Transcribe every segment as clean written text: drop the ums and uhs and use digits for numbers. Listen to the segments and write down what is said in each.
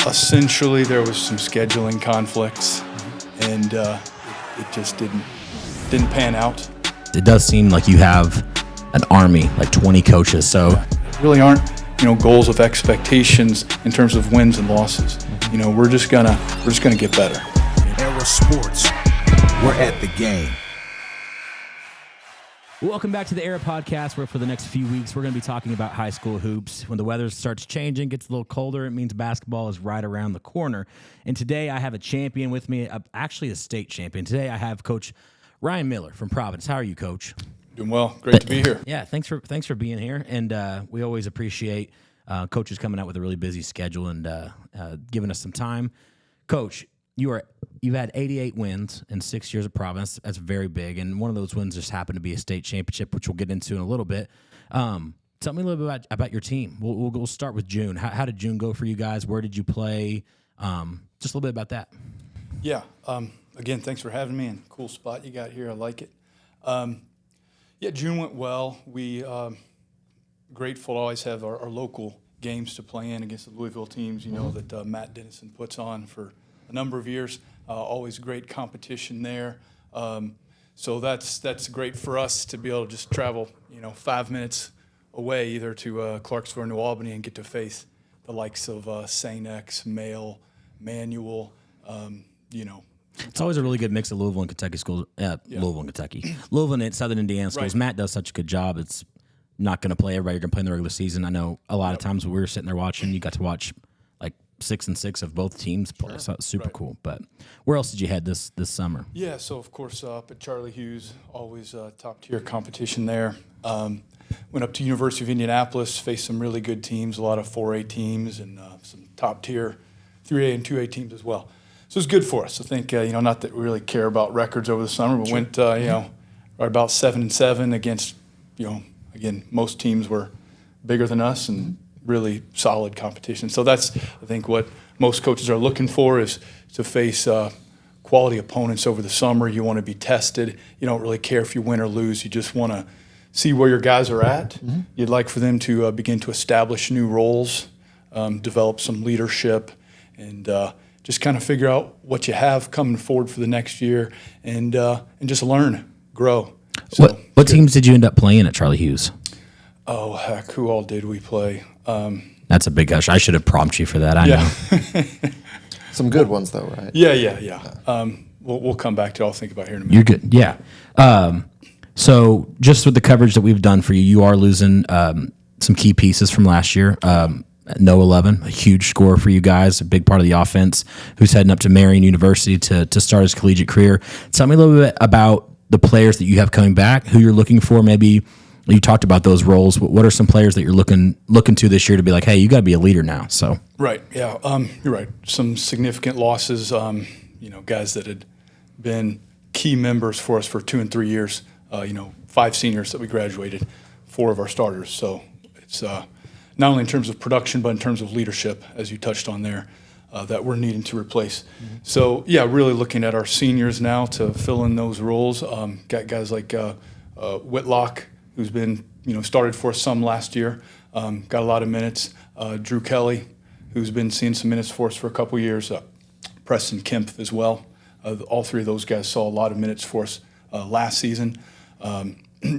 Essentially, there was some scheduling conflicts, and it just didn't pan out. It does seem like you have an army, like 20 coaches. So Really aren't, goals of expectations in terms of wins and losses. We're just gonna get better. Era Sports. We're at the game. welcome back to the Era Podcast, where for the next few weeks we're going to be talking about high school hoops. When the weather starts changing, gets a little colder, it means basketball is right around the corner. And today I have a champion with me, actually a state champion. Today I have Coach Ryan Miller from Providence. How are you, Coach? Doing well. Great to be here. Yeah, thanks for being here. And we always appreciate coaches coming out with a really busy schedule and giving us some time. Coach, you've had 88 wins in 6 years at Providence. That's very big, and one of those wins just happened to be a state championship, which we'll get into in a little bit. Tell me a little bit about your team. We'll start with June. How did June go for you guys? Where did you play? Just a little bit about that. Yeah. Again, thanks for having me. And cool spot you got here. I like it. Yeah, June went well. We grateful to always have our local games to play in against the Louisville teams, that Matt Dennison puts on for a number of years. Always great competition there. So that's great for us to be able to just travel, 5 minutes away, either to Clarksville or New Albany, and get to face the likes of St. X, Mail, Manual, It's always a really good mix of Louisville and Kentucky schools. Louisville and Kentucky. Louisville and Southern Indiana schools. Right. Matt does such a good job. It's not going to play everybody. You're going to play in the regular season. I know a lot of times when we were sitting there watching, you got to watch like 6 and 6 of both teams play. Sure. So it's super cool. But where else did you head this summer? Yeah, so of course up at Charlie Hughes, always top tier competition there. Went up to University of Indianapolis, faced some really good teams, a lot of 4A teams and some top tier 3A and 2A teams as well. So it's good for us. I think, not that we really care about records over the summer, but went, right about 7-7 against, again, most teams were bigger than us and really solid competition. So that's, I think, what most coaches are looking for is to face quality opponents over the summer. You want to be tested. You don't really care if you win or lose. You just want to see where your guys are at. Mm-hmm. You'd like for them to begin to establish new roles, develop some leadership, and just kind of figure out what you have coming forward for the next year, and just learn, grow. So, what teams did you end up playing at Charlie Hughes? Oh, heck, who all did we play? That's a big gush. I should have prompted you for that. I know. Some good ones, though, right? Yeah. We'll come back to it. I'll think about here in a minute. You're good. Yeah. So just with the coverage that we've done for you, you are losing some key pieces from last year. No 11, a huge score for you guys, a big part of the offense, who's heading up to Marion University to start his collegiate career. Tell me a little bit about the players that you have coming back, who you're looking for. Maybe you talked about those roles. What are some players that you're looking to this year to be like, hey, you got to be a leader now? So right, yeah, you're right. Some significant losses. Guys that had been key members for us for 2 and 3 years. 5 seniors that we graduated, 4 of our starters. So it's not only in terms of production, but in terms of leadership, as you touched on there, that we're needing to replace. Mm-hmm. So, yeah, really looking at our seniors now to fill in those roles. Got guys like Whitlock, who's been, started for us some last year, got a lot of minutes. Drew Kelly, who's been seeing some minutes for us for a couple years. Preston Kempf as well. All 3 of those guys saw a lot of minutes for us last season.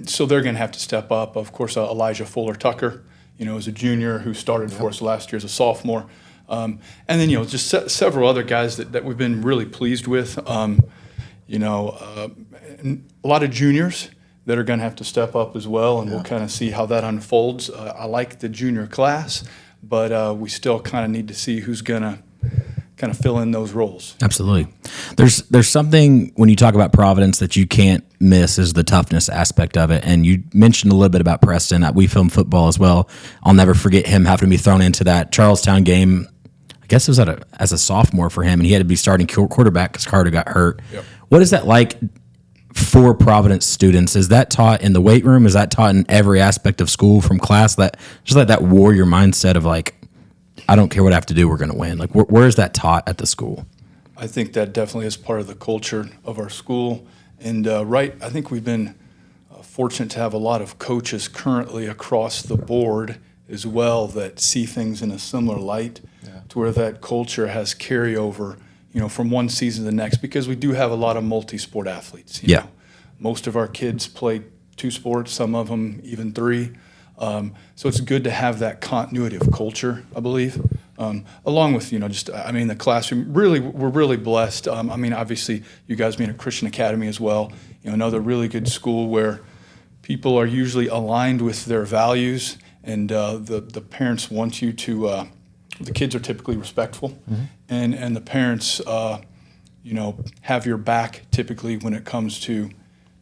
So they're going to have to step up. Of course, Elijah Fuller-Tucker, as a junior who started for us last year as a sophomore. And then, just several other guys that we've been really pleased with. A lot of juniors that are going to have to step up as well, and we'll kind of see how that unfolds. I like the junior class, but we still kind of need to see who's going to kind of fill in those roles. Absolutely. There's something when you talk about Providence that you can't miss is the toughness aspect of it. And you mentioned a little bit about Preston. We film football as well. I'll never forget him having to be thrown into that Charlestown game. I guess it was as a sophomore for him, and he had to be starting quarterback because Carter got hurt. Yep. What is that like for Providence students? Is that taught in the weight room? Is that taught in every aspect of school from class? That just like that warrior mindset of like, I don't care what I have to do, we're going to win. Like, where is that taught at the school? I think that definitely is part of the culture of our school. And I think we've been fortunate to have a lot of coaches currently across the board as well that see things in a similar light, to where that culture has carryover, from one season to the next, because we do have a lot of multi-sport athletes. You know. Most of our kids play 2 sports, some of them even 3. So it's good to have that continuity of culture, I believe, along with, the classroom. Really, we're really blessed. Obviously, you guys being a Christian academy as well, another really good school where people are usually aligned with their values, and the parents want you to, the kids are typically respectful, and the parents, have your back typically when it comes to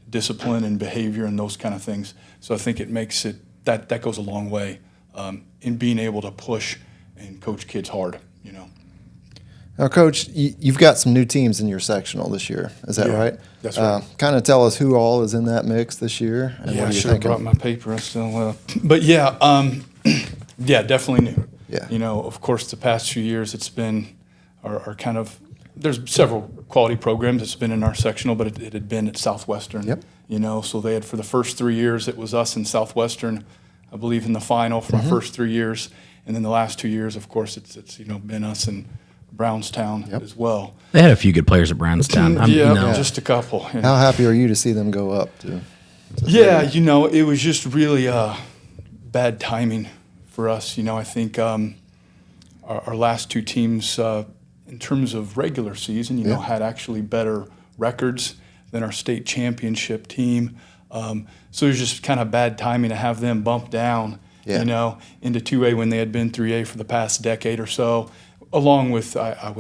discipline and behavior and those kind of things. So I think it makes it, that goes a long way in being able to push and coach kids hard, Now, Coach, you've got some new teams in your sectional this year. Is that right? That's right. Kind of tell us who all is in that mix this year. And what I are you should have thinking? brought my paper. I still, but definitely new. Yeah. Of course, the past few years it's been our kind of. There's several quality programs that's been in our sectional, but it had been at Southwestern. Yep. So they had, for the first 3 years, it was us and Southwestern, I believe, in the final for our first 3 years, and then the last 2 years, of course, it's been us and Brownstown as well. They had a few good players at Brownstown. Just a couple. How happy are you to see them go up to it was just really bad timing for us. I think our last 2 teams, in terms of regular season, had actually better records than our state championship team. So it was just kind of bad timing to have them bump down, into 2A when they had been 3A for the past decade or so. Along with, I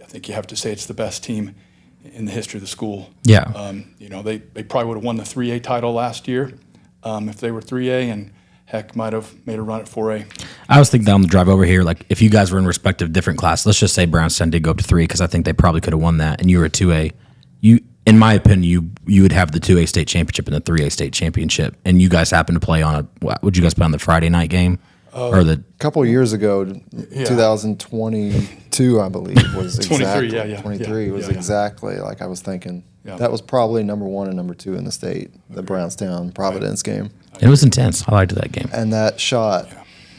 think you have to say it's the best team in the history of the school. Yeah. They probably would have won the 3A title last year if they were 3A, and heck, might have made a run at 4A. I was thinking on the drive over here, like if you guys were in respective different classes, let's just say Brownstown did go up to 3, because I think they probably could have won that, and you were a 2A. In my opinion, you would have the 2A state championship and the 3A state championship, and you guys happen to play on would you guys play on the Friday night game? Or the couple of years ago, 2022, I believe, was 23, exactly 23 was exactly like I was thinking. Yeah. That was probably number 1 and number 2 in the state, the Brownstown Providence game. It was intense. I liked that game. And that shot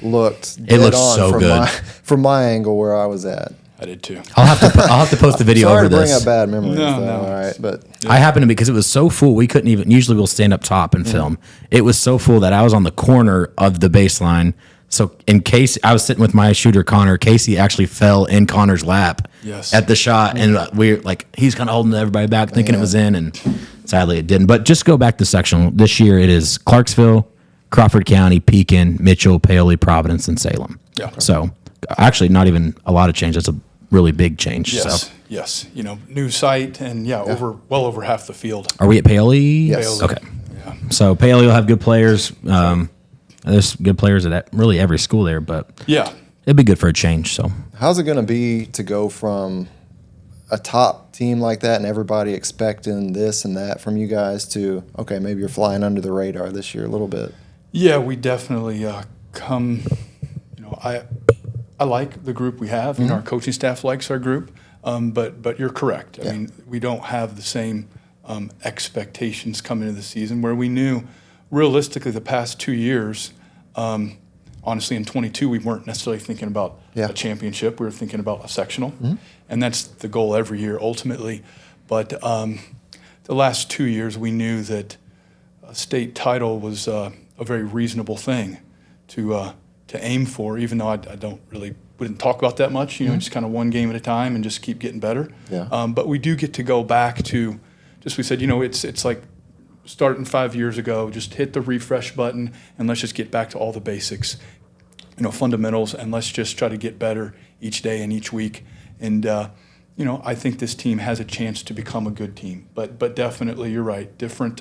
looked It looked on so from good from my angle where I was at. I did too. I'll have to post the video Sorry over to bring this. up bad memories, No, though, no. all right, but I happened to, because it was so full, we couldn't even. Usually we'll stand up top and film. It was so full that I was on the corner of the baseline. So in case I was sitting with my shooter Connor, Casey actually fell in Connor's lap at the shot, and we're like, he's kind of holding everybody back, thinking it was in, and sadly it didn't. But just go back to sectional. This year it is Clarksville, Crawford County, Pekin, Mitchell, Paoli, Providence, and Salem. Yeah. So actually not even a lot of change. That's a really big change. Yes, So yes. New site, and well over half the field. are we at Paoli? Yes. Paoli. Okay. Yeah. So Paoli will have good players. There's good players at really every school there, but Yeah. it'd be good for a change. So how's it going to be to go from a top team like that and everybody expecting this and that from you guys to, okay, maybe you're flying under the radar this year a little bit? Yeah, we definitely come. I like the group we have. Our coaching staff likes our group, but you're correct. I mean, we don't have the same expectations coming into the season, where we knew realistically the past 2 years. Honestly, in 22, we weren't necessarily thinking about a championship. We were thinking about a sectional, and that's the goal every year ultimately. But the last 2 years, we knew that a state title was a very reasonable thing to aim for, even though we didn't talk about that much, just kind of one game at a time and just keep getting better. Yeah. But we do get to go back to, we said, it's like starting 5 years ago, just hit the refresh button and let's just get back to all the basics, fundamentals, and let's just try to get better each day and each week. And, I think this team has a chance to become a good team. But definitely, you're right, different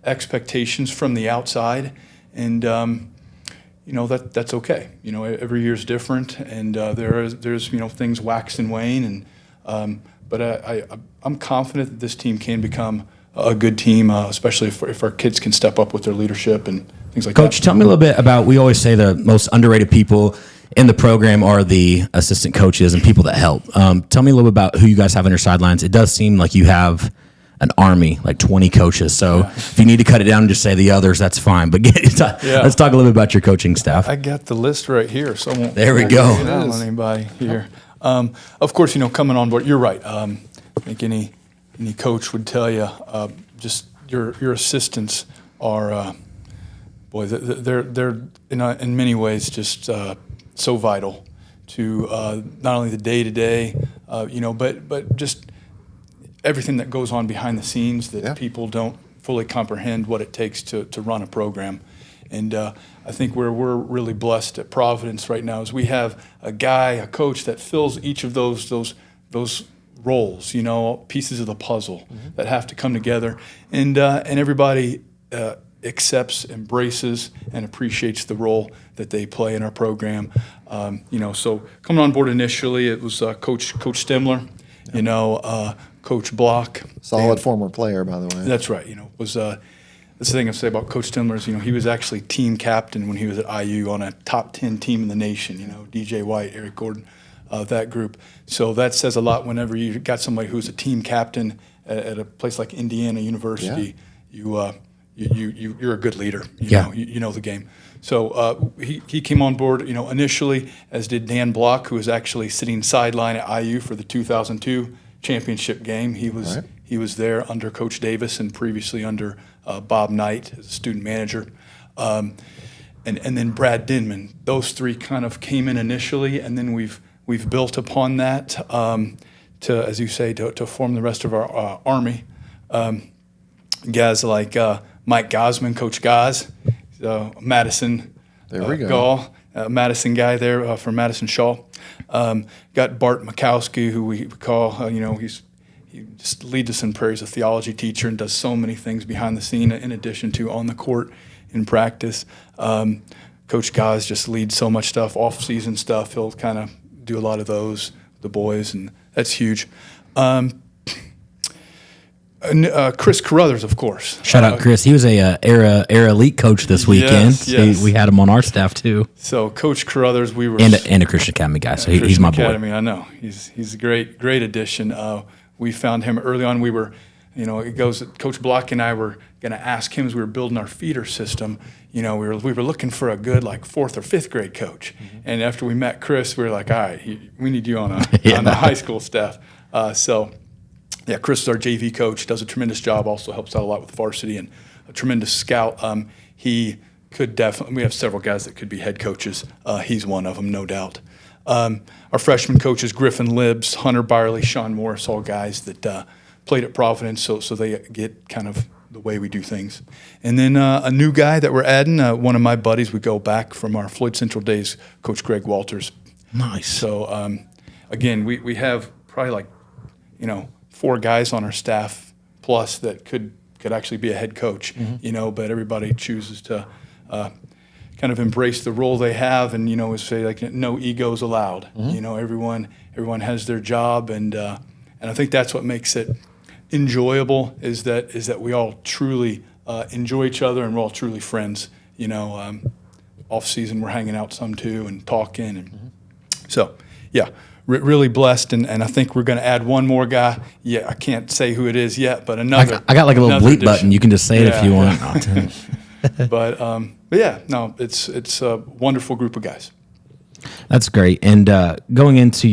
expectations from the outside. And, that's okay. Every year's different, and there's things wax and wane, and but I'm confident that this team can become a good team, especially if our kids can step up with their leadership and things like that. Coach, tell me a little bit about, we always say the most underrated people in the program are the assistant coaches and people that help. Tell me a little bit about who you guys have on your sidelines. It does seem like you have an army, like 20 coaches. So if you need to cut it down and just say the others, that's fine. But let's talk a little bit about your coaching staff. I got the list right here, so I won't There we go. lay it out on anybody here. Of course, coming on board, you're right. I think any coach would tell you, just your assistants are, boy, they're in many ways just so vital to not only the day-to-day, but just everything that goes on behind the scenes that people don't fully comprehend what it takes to run a program. And I think where we're really blessed at Providence right now is we have a coach that fills each of those roles, pieces of the puzzle that have to come together. And everybody accepts, embraces, and appreciates the role that they play in our program. So coming on board initially, it was Coach Stemler, Coach Block. Solid former player, by the way. That's right. That's the thing I say about Coach Stemler is, he was actually team captain when he was at IU on a top 10 team in the nation, DJ White, Eric Gordon, that group. So that says a lot whenever you got somebody who's a team captain at a place like Indiana University. You're a good leader. You know the game. So he came on board, initially, as did Dan Block, who was actually sitting sideline at IU for the 2002 championship game. He was there under Coach Davis and previously under Bob Knight as a student manager. And then Brad Denman. Those three kind of came in initially, and then we've built upon that to, as you say, to form the rest of our Army. Guys like Mike Gosman, Coach Goz, Madison There we go. Gall, Madison guy there from Madison Shaw. Got Bart Mikowski, who we call, he just leads us in prayer. He's a theology teacher and does so many things behind the scene in addition to on the court in practice. Coach Goz just leads so much stuff, off-season stuff. He'll kind of do a lot of those, the boys, and that's huge. Chris Carruthers, of course. Shout out Chris. He was a Era Elite coach this weekend. Yes. So we had him on our staff too. So Coach Carruthers, we were And a Christian Academy guy. So he's my boy. Academy, I know. He's a great addition. We found him early on. We were, it goes. Coach Block and I were going to ask him as we were building our feeder system. We were looking for a good fourth or fifth grade coach. Mm-hmm. And after we met Chris, we were like, all right, we need you on the high school staff. Yeah, Chris is our JV coach, does a tremendous job, also helps out a lot with varsity, and a tremendous scout. He could definitely, we have several guys that could be head coaches. He's one of them, no doubt. Our freshman coaches, Griffin Libbs, Hunter Byerly, Sean Morris, all guys that played at Providence, so they get kind of the way we do things. And then a new guy that we're adding, one of my buddies, we go back from our Floyd Central days, Coach Greg Walters. Nice. So, again, we have probably 4 guys on our staff plus that could actually be a head coach, but everybody chooses to kind of embrace the role they have and, say no egos allowed. Everyone has their job, and I think that's what makes it enjoyable is that we all truly enjoy each other and we're all truly friends. Off season we're hanging out some too and talking, and so yeah. Really blessed, and I think we're going to add one more guy. Yeah, I can't say who it is yet, but another. I got a little bleep addition. button. You can just say it if you want. But yeah, no, it's a wonderful group of guys. That's great. And going into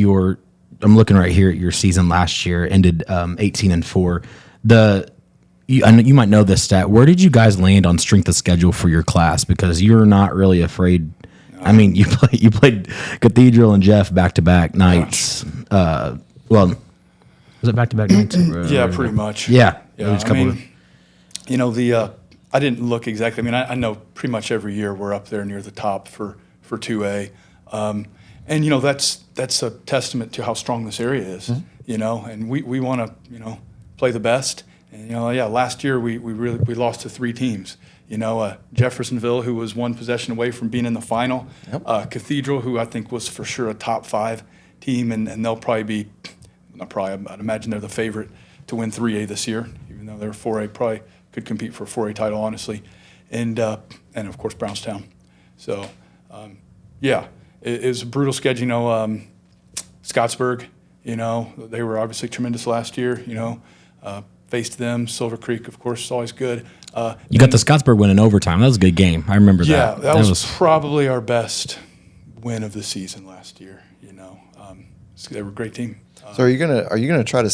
I'm looking right here at your season last year, ended 18-4. I know you might know this stat. Where did you guys land on strength of schedule for your class? Because you're not really afraid. I mean, you played Cathedral and Jeff back-to-back nights. Was it back-to-back nights? Yeah, pretty much. Yeah. I didn't look exactly. I mean, I know pretty much every year we're up there near the top for 2A. And, that's a testament to how strong this area is, and we want to, play the best. And, last year we lost to 3 teams. Jeffersonville, who was one possession away from being in the final. Yep. Cathedral, who I think was for sure a top 5 team, and they'll probably be, I'd imagine they're the favorite to win 3A this year, even though they're 4A, probably could compete for a 4A title, honestly. And of course, Brownstown. So, it was a brutal schedule. Scottsburg, they were obviously tremendous last year, faced them. Silver Creek, of course, is always good. You got the Scottsburg win in overtime. That was a good game. I remember Yeah, that. that was probably our best win of the season last year. They were a great team. So are you gonna try to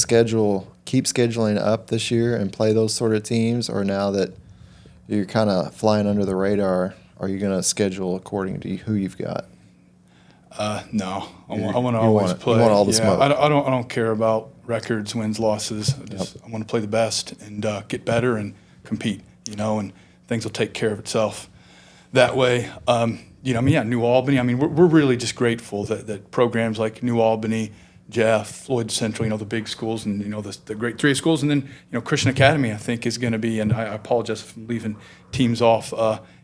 keep scheduling up this year and play those sort of teams, or now that you're kind of flying under the radar, are you gonna schedule according to who you've got? No, I want to always play. You want all the smoke. I don't care about records, wins, losses. I want to play the best and get better and compete. And things will take care of itself that way. New Albany. I mean, we're really just grateful that programs like New Albany, Jeff, Floyd Central, the big schools, and the great 3A schools, and then Christian Academy, I think, is going to be. And I apologize if I'm leaving teams off.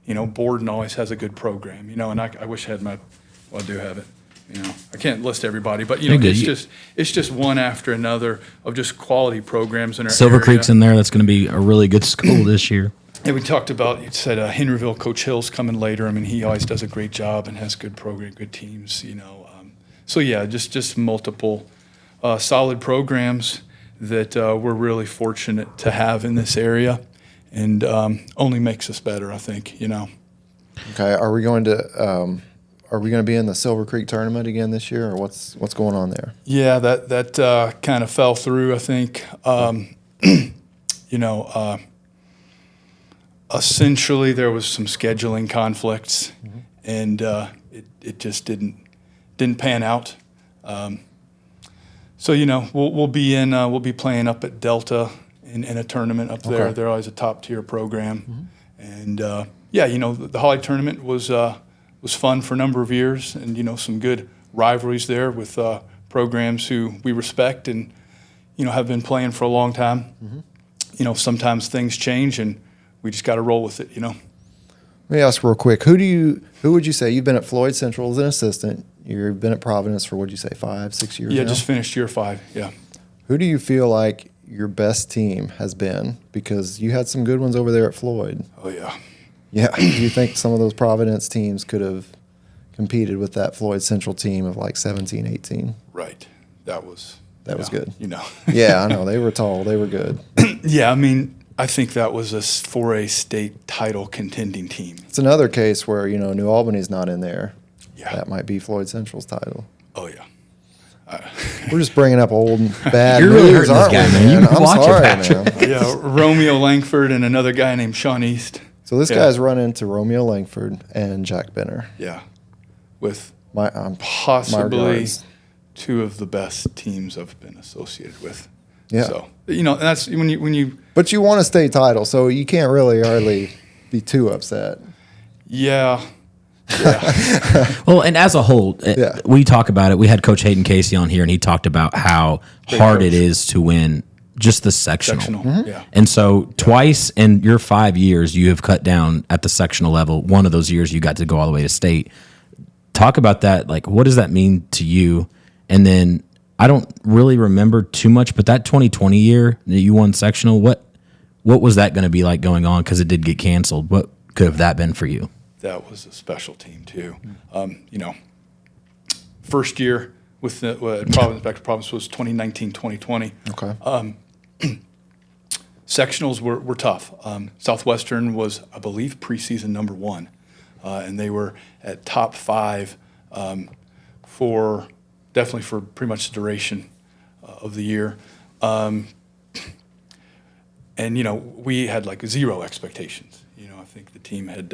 Borden always has a good program. And I wish I had my. Well, I do have it. I can't list everybody, but it's just one after another of just quality programs in our Silver area. Creek's in there. That's going to be a really good school this year. And we talked about, you said Henryville, Coach Hill's coming later. I mean, he always does a great job and has good program, good teams, just multiple solid programs that we're really fortunate to have in this area, and only makes us better, I think, Okay, are we going to be in the Silver Creek tournament again this year, or what's going on there? Yeah, that kind of fell through, I think. Essentially, there was some scheduling conflicts, and it just didn't pan out. We'll be playing up at Delta in a tournament up there. Okay. They're always a top tier program, and the Holly tournament was fun for a number of years, and some good rivalries there with programs who we respect and have been playing for a long time. Sometimes things change, and we just got to roll with it. Let me ask real quick: who would you say you've been at Floyd Central as an assistant? You've been at Providence for, what'd you say, 5-6 years? Yeah, now? just finished year 5. Yeah. Who do you feel like your best team has been? Because you had some good ones over there at Floyd. Oh yeah. Yeah. Do you think some of those Providence teams could have competed with that Floyd Central team of like 17, 18? Right. That was good. Yeah, I know. They were tall. They were good. Yeah, I mean, I think that was a 4A state title contending team. It's another case where, New Albany's not in there. Yeah. That might be Floyd Central's title. Oh, yeah. We're just bringing up old bad You're really news, hurting this aren't guy, we, man. You I'm watch it, sorry, Patrick. man. Yeah, Romeo Langford and another guy named Sean East. So this Yeah. guy's run into Romeo Langford and Jack Benner. Yeah. With My possibly regards. 2 of the best teams I've been associated with. Yeah. So, and that's when you But you won a state title, so you can't really hardly be too upset. yeah. Well, and as a whole, Yeah. we talk about it. We had Coach Hayden Casey on here, and he talked about how hard coach. it is to win just the sectional. Sectional. Yeah. And so twice in your 5 years, you have cut down at the sectional level. One of those years, you got to go all the way to state. Talk about that. Like, what does that mean to you? And then I don't really remember too much, but that 2020 year that you won sectional, what was that going to be like going on? Because it did get canceled. What could have that been for you? That was a special team too. First year with the Providence, back to Providence, was 2019, 2020. Okay. Sectionals were tough. Southwestern was, I believe, preseason number 1, and they were at top 5 for pretty much the duration of the year. And we had like 0 expectations. I think the team had,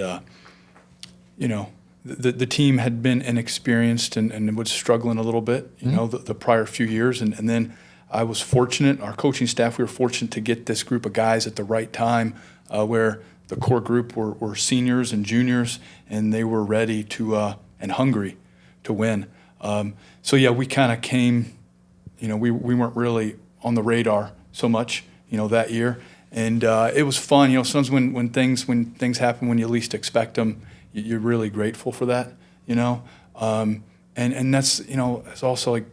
the team had been inexperienced and was struggling a little bit, the prior few years. And then I was fortunate, our coaching staff, we were fortunate to get this group of guys at the right time where the core group were seniors and juniors, and they were ready to and hungry to win. We kind of came, we weren't really on the radar so much, that year. And it was fun. Sometimes when things happen when you least expect them, you're really grateful for that, and that's, it's also like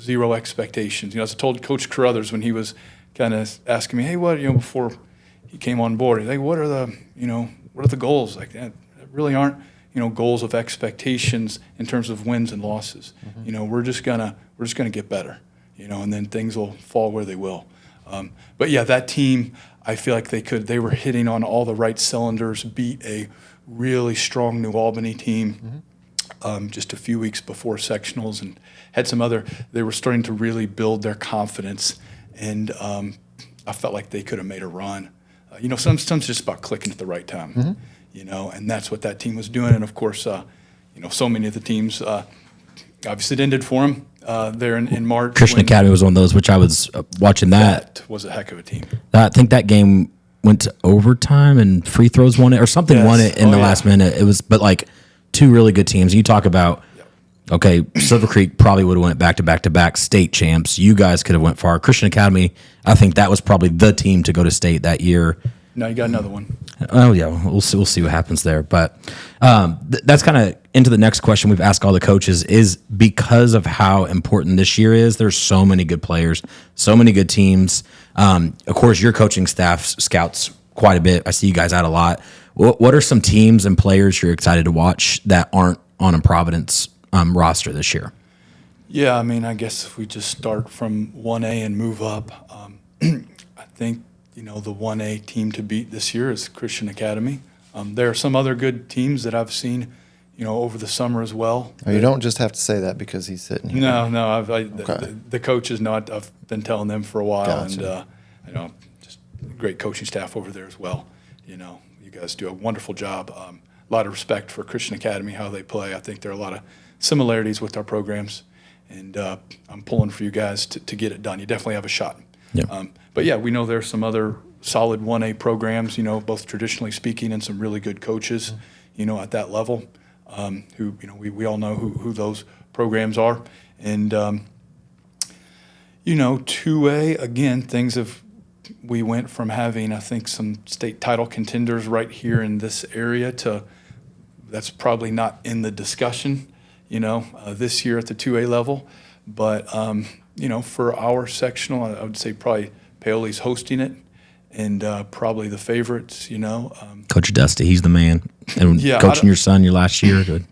0 expectations. As I told Coach Carruthers when he was kind of asking me, hey, what, before he came on board, he's like, what are the goals? Like that really aren't, goals of expectations in terms of wins and losses. We're just gonna get better, and then things will fall where they will. But yeah, that team, I feel like they were hitting on all the right cylinders, beat a really strong New Albany team just a few weeks before sectionals, and had they were starting to really build their confidence, and I felt like they could have made a run. Sometimes it's just about clicking at the right time, and that's what that team was doing. And of course, so many of the teams, obviously it ended for them there in March. Christian Academy was one of those, which I was watching that. That was a heck of a team. I think that game went to overtime and free throws won it, or something Yes. won it in the yeah. last minute. It was, but like two really good teams. You talk about, okay, Silver Creek probably would have went back to back to back state champs. You guys could have went far. Christian Academy, I think that was probably the team to go to state that year. Now you got another one. Oh yeah, we'll see what happens there. But that's kind of into the next question we've asked all the coaches is because of how important this year is. There's so many good players, so many good teams. Of course, your coaching staff scouts quite a bit. I see you guys out a lot. What are some teams and players you're excited to watch that aren't on a Providence roster this year? Yeah, I guess if we just start from 1A and move up, I think the 1A team to beat this year is Christian Academy. There are some other good teams that I've seen, over the summer as well. You don't just have to say that because he's sitting here. No. Okay. The coaches know I've been telling them for a while, Gotcha. and just great coaching staff over there as well. You guys do a wonderful job. A lot of respect for Christian Academy, how they play. I think there are a lot of similarities with our programs, and I'm pulling for you guys to get it done. You definitely have a shot. Yeah. But yeah, we know there's some other solid 1A programs, both traditionally speaking, and some really good coaches, at that level, who, we all know who those programs are. And, 2A, again, we went from having, I think, some state title contenders right here in this area to that's probably not in the discussion, this year at the 2A level. But, for our sectional, I would say probably Paoli's hosting it, and probably the favorites, Coach Dusty, he's the man. And Yeah, coaching your son your last year. Good.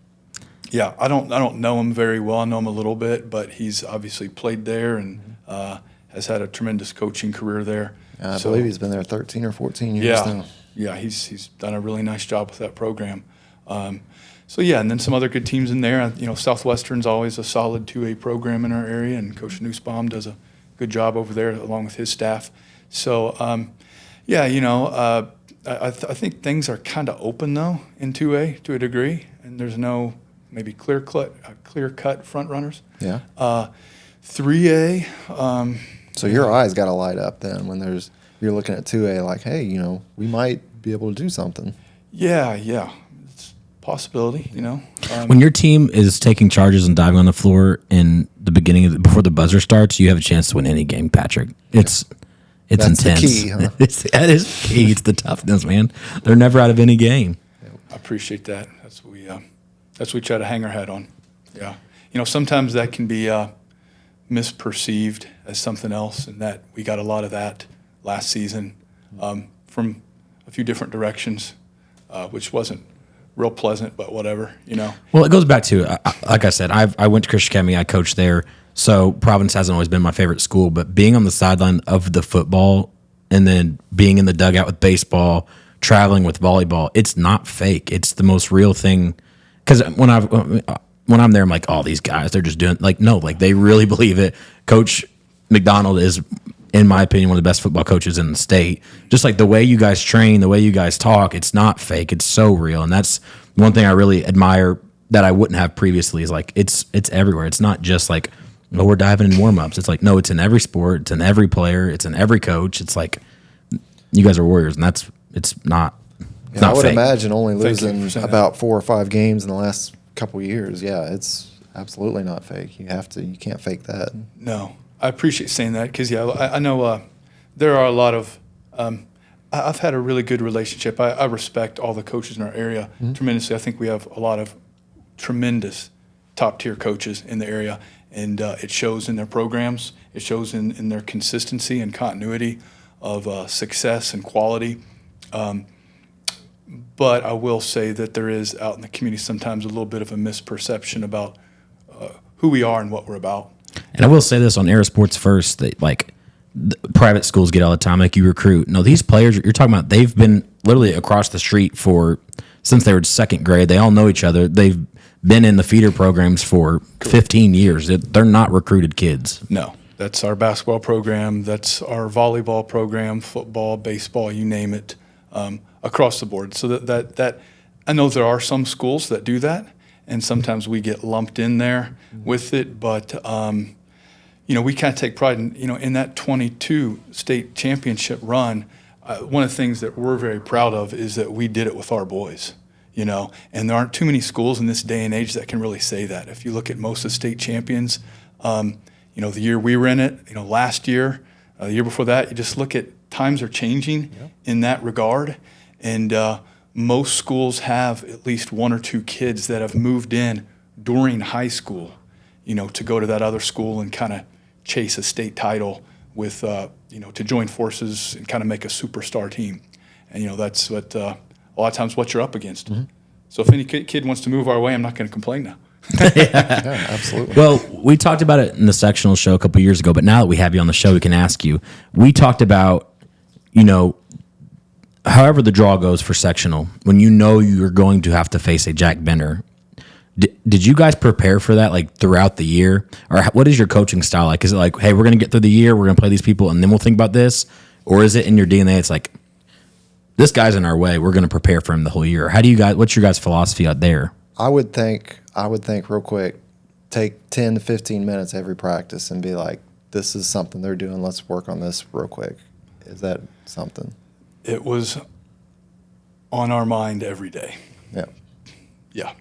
Yeah, I don't know him very well. I know him a little bit, but he's obviously played there and has had a tremendous coaching career there. I believe he's been there 13 or 14 years now. Yeah, he's done a really nice job with that program. And then some other good teams in there. Southwestern's always a solid 2A program in our area, and Coach Nussbaum does a good job over there along with his staff. So, I think things are kind of open though in 2A to a degree, and there's no maybe clear-cut front runners. Yeah. 3A. So your eyes got to light up then when you're looking at 2A like, hey, we might be able to do something. Yeah. It's a possibility, When your team is taking charges and diving on the floor in the beginning before the buzzer starts, you have a chance to win any game, Patrick. It's That's intense. the key, huh? That is the key. It's the toughness, man. They're never out of any game. I appreciate that. That's what we try to hang our hat on. Yeah. Sometimes that can be misperceived as something else, and that we got a lot of that last season from a few different directions, which wasn't real pleasant, but whatever, Well, it goes back to, like I said, I went to Christian Academy. I coached there. So Providence hasn't always been my favorite school, but being on the sideline of the football and then being in the dugout with baseball, traveling with volleyball, it's not fake. It's the most real thing. Because when I'm there, I'm like, oh, these guys, they're just doing they really believe it. Coach McDonald is, in my opinion, one of the best football coaches in the state. Just like the way you guys train, the way you guys talk, it's not fake. It's so real. And that's one thing I really admire that I wouldn't have previously is like it's everywhere. It's not just like, oh, we're diving in warm-ups. It's like, no, it's in every sport. It's in every player. It's in every coach. It's like you guys are warriors, and it's not I would fake. imagine only Thank you losing for saying about 4 or 5 games in the last couple of years. Yeah, it's absolutely not fake. You can't fake that. No, I appreciate saying that because, I know there are a lot of I've had a really good relationship. I respect all the coaches in our area tremendously. I think we have a lot of tremendous top-tier coaches in the area, and it shows in their programs. It shows in their consistency and continuity of success and quality. But I will say that there is out in the community sometimes a little bit of a misperception about who we are and what we're about. And I will say this on Air Sports First, that like private schools get all the time, like you recruit. No, these players you're talking about, they've been literally across the street since they were second grade. They all know each other. They've been in the feeder programs for 15 years. They're not recruited kids. No, that's our basketball program. That's our volleyball program, football, baseball, you name it, across the board. So that I know there are some schools that do that, and sometimes we get lumped in there with it. But we kind of take pride in that 22 state championship run. One of the things that we're very proud of is that we did it with our boys. And there aren't too many schools in this day and age that can really say that. If you look at most of the state champions, the year we were in it, last year, the year before that, you just look at times are changing in that regard. And most schools have at least one or two kids that have moved in during high school, to go to that other school and kind of chase a state title with, to join forces and kind of make a superstar team. And, that's what a lot of times what you're up against. Mm-hmm. So if any kid wants to move our way, I'm not going to complain now. Yeah, absolutely. Well, we talked about it in the sectional show a couple of years ago, but now that we have you on the show, we can ask you. We talked about, however the draw goes for sectional, when you're going to have to face a Jack Bender. Did you guys prepare for that, like, throughout the year? Or what is your coaching style like? Is it like, hey, we're going to get through the year, we're going to play these people, and then we'll think about this? Or is it in your DNA, it's like, this guy's in our way, we're going to prepare for him the whole year? What's your guys' philosophy out there? I would think real quick, take 10 to 15 minutes every practice and be like, this is something they're doing, let's work on this real quick. Is that something? It was on our mind every day. Yeah. Yeah.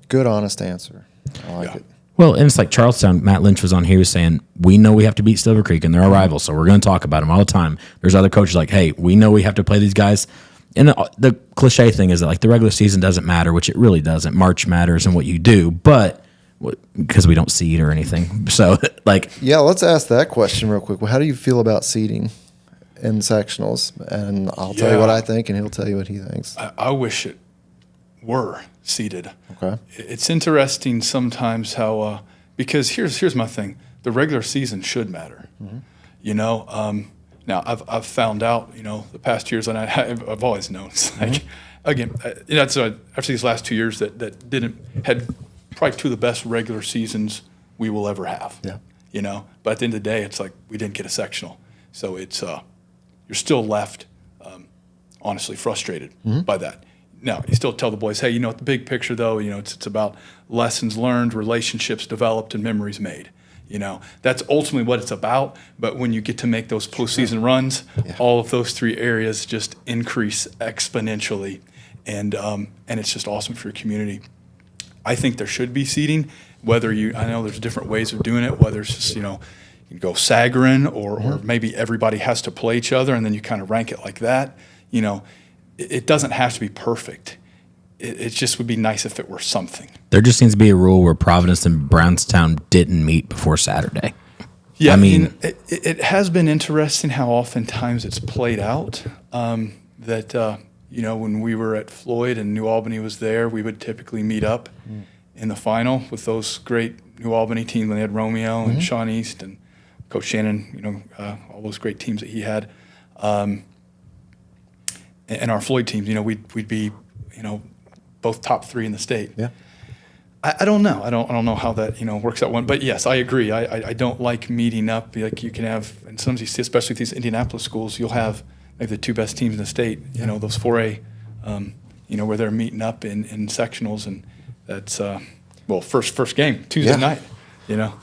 Good, honest answer. I like it. Well, and it's like Charlestown. Matt Lynch was on here saying, we know we have to beat Silver Creek, and they're our rivals, so we're going to talk about them all the time. There's other coaches like, hey, we know we have to play these guys. And the cliche thing is that, like, the regular season doesn't matter, which it really doesn't. March matters and what you do, but because we don't seed or anything. So, like. Yeah, let's ask that question real quick. Well, how do you feel about seeding in sectionals? And I'll tell you what I think, and he'll tell you what he thinks. I wish it were seeded. Okay. It's interesting sometimes how because here's my thing: the regular season should matter. Mm-hmm. Now I've found out the past years, and I've always known. It's like again, that's after these last 2 years that had probably two of the best regular seasons we will ever have. Yeah. But at the end of the day, it's like we didn't get a sectional, so it's you're still left honestly frustrated by that. Now, you still tell the boys, hey, the big picture, though, it's about lessons learned, relationships developed, and memories made. That's ultimately what it's about. But when you get to make those postseason runs, all of those three areas just increase exponentially. And it's just awesome for your community. I think there should be seeding, I know there's different ways of doing it, whether it's just, you go Sagarin or maybe everybody has to play each other and then you kind of rank it like that. It doesn't have to be perfect. It just would be nice if it were something. There just seems to be a rule where Providence and Brownstown didn't meet before Saturday. Yeah, I mean, it has been interesting how oftentimes it's played out. That when we were at Floyd and New Albany was there, we would typically meet up in the final with those great New Albany teams when they had Romeo and Sean East and Coach Shannon. All those great teams that he had. And our Floyd teams, we'd be, both top three in the state. Yeah. I don't know. I don't know how that works out. But yes, I agree. I don't like meeting up. Like you can have, and sometimes you see, especially with these Indianapolis schools, you'll have maybe the two best teams in the state. Those 4A, where they're meeting up in sectionals, and that's first game Tuesday night.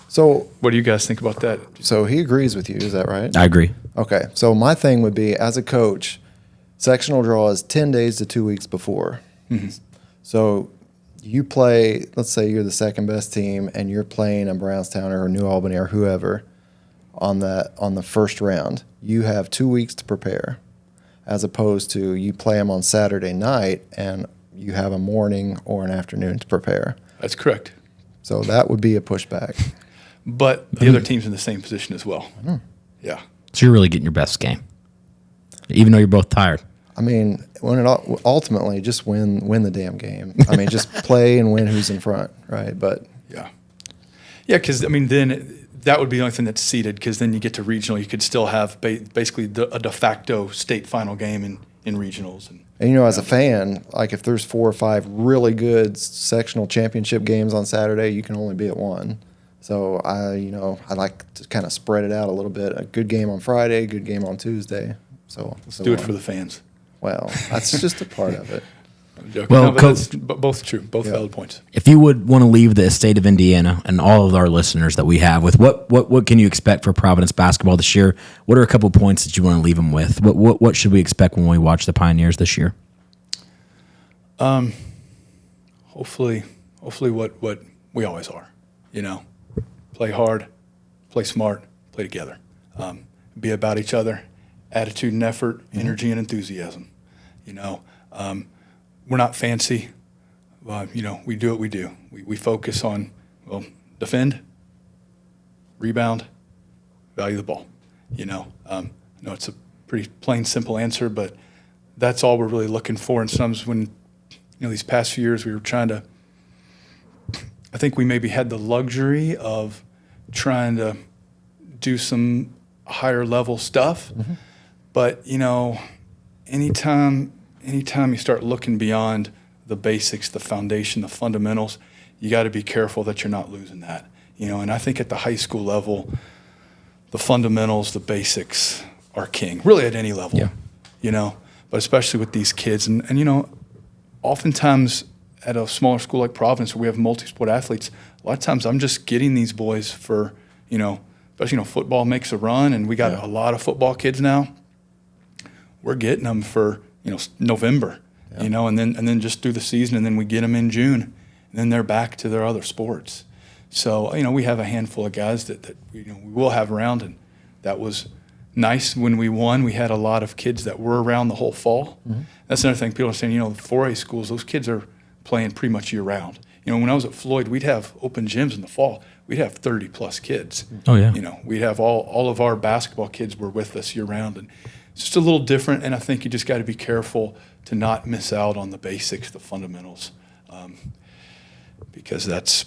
So what do you guys think about that? So he agrees with you. Is that right? I agree. Okay. So my thing would be, as a coach, sectional draw is 10 days to 2 weeks before. Mm-hmm. So you play, let's say you're the second best team and you're playing in Brownstown or New Albany or whoever on the first round. You have 2 weeks to prepare, as opposed to you play them on Saturday night and you have a morning or an afternoon to prepare. That's correct. So that would be a pushback. But the other team's in the same position as well. Yeah. So you're really getting your best game, even though you're both tired. I mean, ultimately, just win the damn game. I mean, just play and win who's in front, right? But yeah, because then that would be the only thing that's seeded, because then you get to regional, you could still have basically a de facto state final game in regionals. And, as a fan, like if there's 4 or 5 really good sectional championship games on Saturday, you can only be at one. So I like to kind of spread it out a little bit. A good game on Friday, a good game on Tuesday. So let's do it for the fans. Well, that's just a part of it. I'm joking. Well, but Coach, both true, both valid points. If you would want to leave the state of Indiana and all of our listeners that we have with, what can you expect for Providence basketball this year? What are a couple points that you want to leave them with? What should we expect when we watch the Pioneers this year? Hopefully what we always are. Play hard, play smart, play together. Be about each other, attitude and effort, energy and enthusiasm. We're not fancy. We do what we do. We focus on, defend, rebound, value the ball. It's a pretty plain, simple answer, but that's all we're really looking for. And sometimes when, these past few years we were trying to, I think we maybe had the luxury of trying to do some higher level stuff. Mm-hmm. But, anytime you start looking beyond the basics, the foundation, the fundamentals, you got to be careful that you're not losing that. And I think at the high school level, the fundamentals, the basics are king, really at any level. Yeah. But especially with these kids. And oftentimes at a smaller school like Providence where we have multi-sport athletes, a lot of times I'm just getting these boys for, especially, football makes a run, and we got a lot of football kids now. We're getting them for, November, and then just through the season, and then we get them in June, and then they're back to their other sports. So, we have a handful of guys that we will have around, and that was nice when we won. We had a lot of kids that were around the whole fall. Mm-hmm. That's another thing people are saying, the 4A schools, those kids are playing pretty much year round. When I was at Floyd, we'd have open gyms in the fall. We'd have 30 plus kids. Oh yeah. We'd have all of our basketball kids were with us year round, and it's just a little different. And I think you just got to be careful to not miss out on the basics, the fundamentals, because that's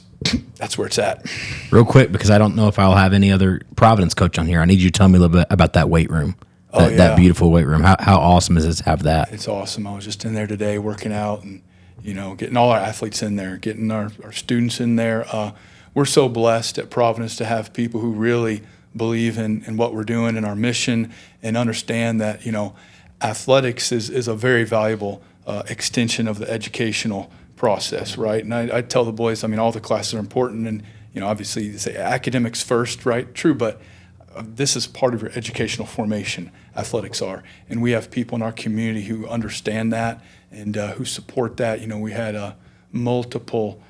where it's at. Real quick, because I don't know if I'll have any other Providence coach on here. I need you to tell me a little bit about that weight room. That beautiful weight room. How awesome is it to have that? It's awesome. I was just in there today working out and, getting all our athletes in there, getting our students in there. We're so blessed at Providence to have people who really believe in what we're doing and our mission, and understand that, athletics is a very valuable extension of the educational process, right? And I tell the boys, all the classes are important, and, obviously you say academics first, right? True, but this is part of your educational formation, athletics are. And we have people in our community who understand that and who support that. We had multiple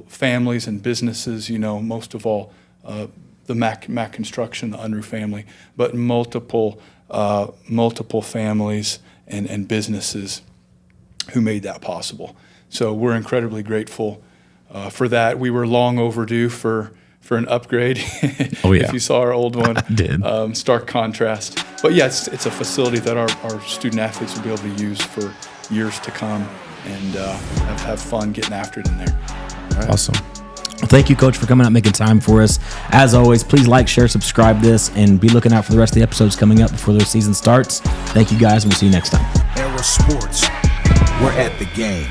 families and businesses, most of all the Mac Construction, the Unruh family, but multiple families and businesses who made that possible. So we're incredibly grateful for that. We were long overdue for an upgrade. Oh yeah. If you saw our old one. I did. Stark contrast. But yeah, it's a facility that our student athletes will be able to use for years to come, and have fun getting after it in there. Right. Awesome. Well, thank you, Coach, for coming out, making time for us. As always, please like, share, subscribe this, and be looking out for the rest of the episodes coming up before the season starts. Thank you, guys, and we'll see you next time. Era Sports. We're at the game.